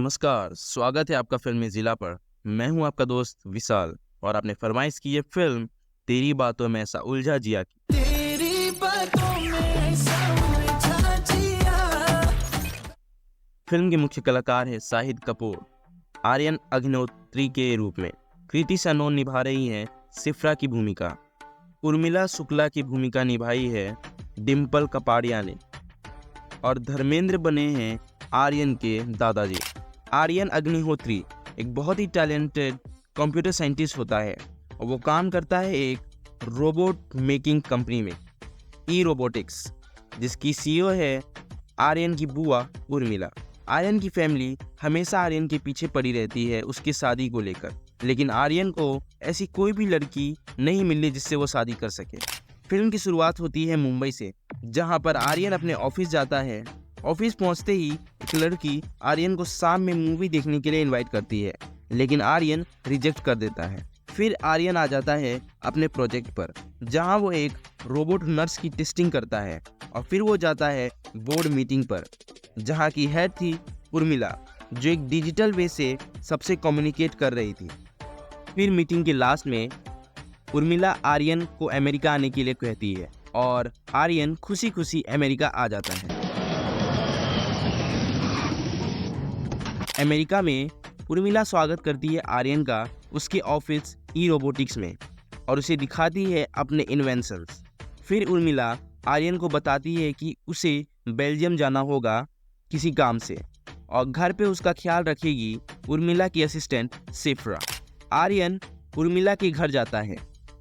नमस्कार, स्वागत है आपका फिल्मी जिला पर। मैं हूं आपका दोस्त विशाल और आपने फरमाइश की है फिल्म तेरी बातों में ऐसा उलझा जिया की। तेरी बातों में ऐसा उलझा जिया। फिल्म के मुख्य कलाकार हैं शाहिद कपूर, आर्यन अग्निहोत्री के रूप में। कृति सनोन निभा रही हैं सिफ्रा की भूमिका। उर्मिला शुक्ला की भूमिका निभाई है डिम्पल कपाड़िया ने। और धर्मेंद्र बने हैं आर्यन के दादाजी। आर्यन अग्निहोत्री एक बहुत ही टैलेंटेड कंप्यूटर साइंटिस्ट होता है और वो काम करता है एक रोबोट मेकिंग कंपनी में, ई रोबोटिक्स, जिसकी सीईओ है आर्यन की बुआ उर्मिला। आर्यन की फैमिली हमेशा आर्यन के पीछे पड़ी रहती है उसकी शादी को लेकर, लेकिन आर्यन को ऐसी कोई भी लड़की नहीं मिली जिससे वो शादी कर सके। फिल्म की शुरुआत होती है मुंबई से, जहां पर आर्यन अपने ऑफिस जाता है। ऑफिस पहुंचते ही एक लड़की आर्यन को शाम में मूवी देखने के लिए इनवाइट करती है, लेकिन आर्यन रिजेक्ट कर देता है। फिर आर्यन आ जाता है अपने प्रोजेक्ट पर, जहां वो एक रोबोट नर्स की टेस्टिंग करता है। और फिर वो जाता है बोर्ड मीटिंग पर, जहां की हेड थी उर्मिला, जो एक डिजिटल वे से सबसे कम्युनिकेट कर रही थी। फिर मीटिंग के लास्ट में उर्मिला आर्यन को अमेरिका आने के लिए कहती है और आर्यन खुशी खुशी अमेरिका आ जाता है। अमेरिका में उर्मिला स्वागत करती है आर्यन का उसके ऑफिस ई रोबोटिक्स में और उसे दिखाती है अपने इन्वेंशंस। फिर उर्मिला आर्यन को बताती है कि उसे बेल्जियम जाना होगा किसी काम से और घर पे उसका ख्याल रखेगी उर्मिला की असिस्टेंट सिफ्रा। आर्यन उर्मिला के घर जाता है,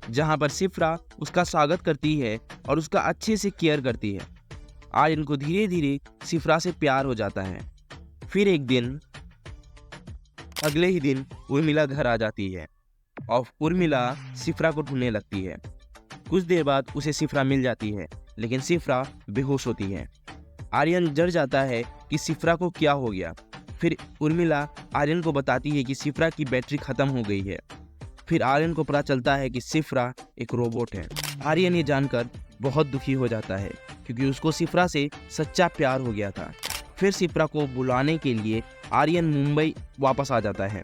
जहां पर सिफ्रा उसका स्वागत करती है और उसका अच्छे से केयर करती है। आर्यन को धीरे धीरे सिफ्रा से प्यार हो जाता है। फिर एक दिन अगले ही दिन उर्मिला घर आ जाती है और उर्मिला सिफ्रा को ढूंढने लगती है। कुछ देर बाद उसे सिफ्रा मिल जाती है, लेकिन सिफ्रा बेहोश होती है। आर्यन डर जाता है कि सिफ्रा को क्या हो गया। फिर उर्मिला आर्यन को बताती है कि सिफ्रा की बैटरी खत्म हो गई है। फिर आर्यन को पता चलता है कि सिफ्रा एक रोबोट है। आर्यन ये जानकर बहुत दुखी हो जाता है, क्योंकि उसको सिफ्रा से सच्चा प्यार हो गया था। फिर सिफ्रा को बुलाने के लिए आर्यन मुंबई वापस आ जाता है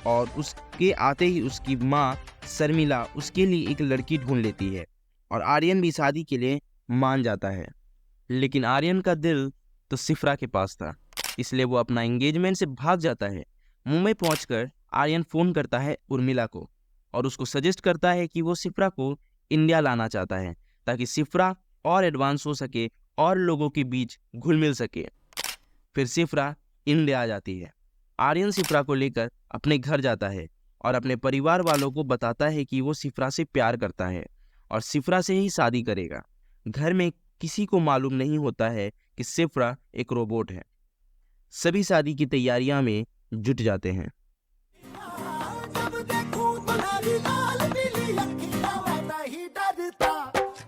और उसके आते ही उसकी माँ शर्मिला उसके लिए एक लड़की ढूंढ लेती है और आर्यन भी शादी के लिए मान जाता है। लेकिन आर्यन का दिल तो सिफ्रा के पास था, इसलिए वो अपना एंगेजमेंट से भाग जाता है। मुंबई पहुंचकर आर्यन फ़ोन करता है उर्मिला को और उसको सजेस्ट करता है कि वो सिफ्रा को इंडिया लाना चाहता है, ताकि सिफ्रा और एडवांस हो सके और लोगों के बीच घुल मिल सके। फिर सिफ्रा इंडिया आ जाती है। आर्यन सिफ्रा को लेकर अपने घर जाता है और अपने परिवार वालों को बताता है कि वो सिफ्रा से प्यार करता है और सिफ्रा से ही शादी करेगा। घर में किसी को मालूम नहीं होता है कि सिफ्रा एक रोबोट है। सभी शादी की तैयारियां में जुट जाते हैं। जब देखूं तुम्हारी लाल पीली अखियां मैं नहीं डरता,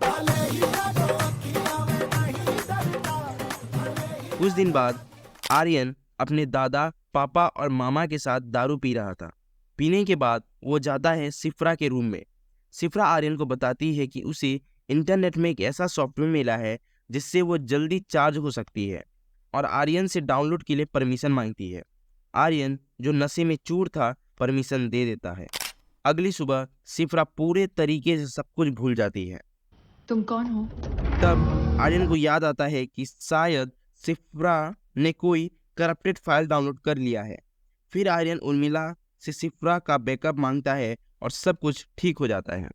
भले ही डरो अखियां मैं नहीं डरता। कुछ दिन बाद आर्यन अपने दादा, पापा और मामा के साथ दारू पी रहा था। पीने के बाद वो जाता है सिफ्रा के रूम में। सिफ्रा आर्यन को बताती है कि उसे इंटरनेट में एक ऐसा सॉफ्टवेयर मिला है जिससे वो जल्दी चार्ज हो सकती है और आर्यन से डाउनलोड के लिए परमिशन मांगती है। आर्यन, जो नशे में चूर था, परमिशन दे देता है। अगली सुबह सिफ्रा पूरे तरीके से सब कुछ भूल जाती है। तुम कौन हो? तब आर्यन को याद आता है कि शायद सिफ्रा ने कोई करप्टेड फाइल डाउनलोड कर लिया है। फिर आर्यन उर्मिला से सिफ्रा का बैकअप मांगता है और सब कुछ ठीक हो जाता है।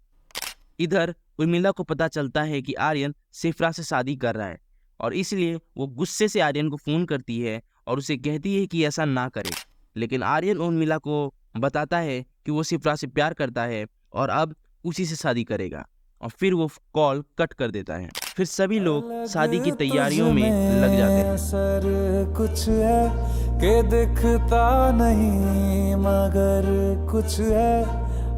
इधर उर्मिला को पता चलता है कि आर्यन सिफ्रा से शादी कर रहा है और इसलिए वो गुस्से से आर्यन को फ़ोन करती है और उसे कहती है कि ऐसा ना करे। लेकिन आर्यन उर्मिला को बताता है कि वो सिफ्रा से प्यार करता है और अब उसी से शादी करेगा, और फिर वो कॉल कट कर देता है। फिर सभी लोग शादी की तैयारियों में लग जाते हैं। असर कुछ है कि दिखता नहीं, मगर कुछ है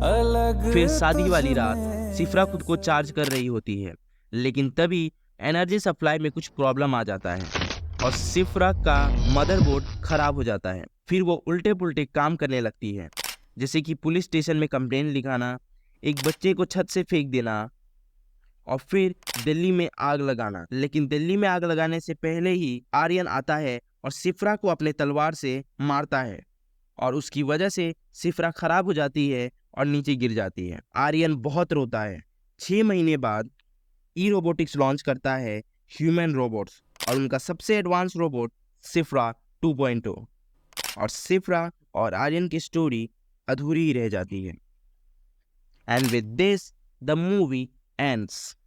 अलग। फिर शादी वाली रात सिफ्रा खुद को चार्ज कर रही होती है, लेकिन तभी एनर्जी सप्लाई में कुछ प्रॉब्लम आ जाता है और सिफ्रा का मदरबोर्ड खराब हो जाता है। फिर वो उल्टे पुल्टे काम करने लगती है, जैसे कि पुलिस स्टेशन में कंप्लेंट लिखाना, एक बच्चे को छत से फेंक देना और फिर दिल्ली में आग लगाना। लेकिन दिल्ली में आग लगाने से पहले ही आर्यन आता है और सिफ्रा को अपने तलवार से मारता है और उसकी वजह से सिफ्रा खराब हो जाती है और नीचे गिर जाती है। आर्यन बहुत रोता है। 6 महीने बाद ई रोबोटिक्स लॉन्च करता है ह्यूमन रोबोट्स और उनका सबसे एडवांस रोबोट सिफ्रा 2.0 और सिफ्रा और आर्यन की स्टोरी अधूरी ही रह जाती है। And with this the movie ends.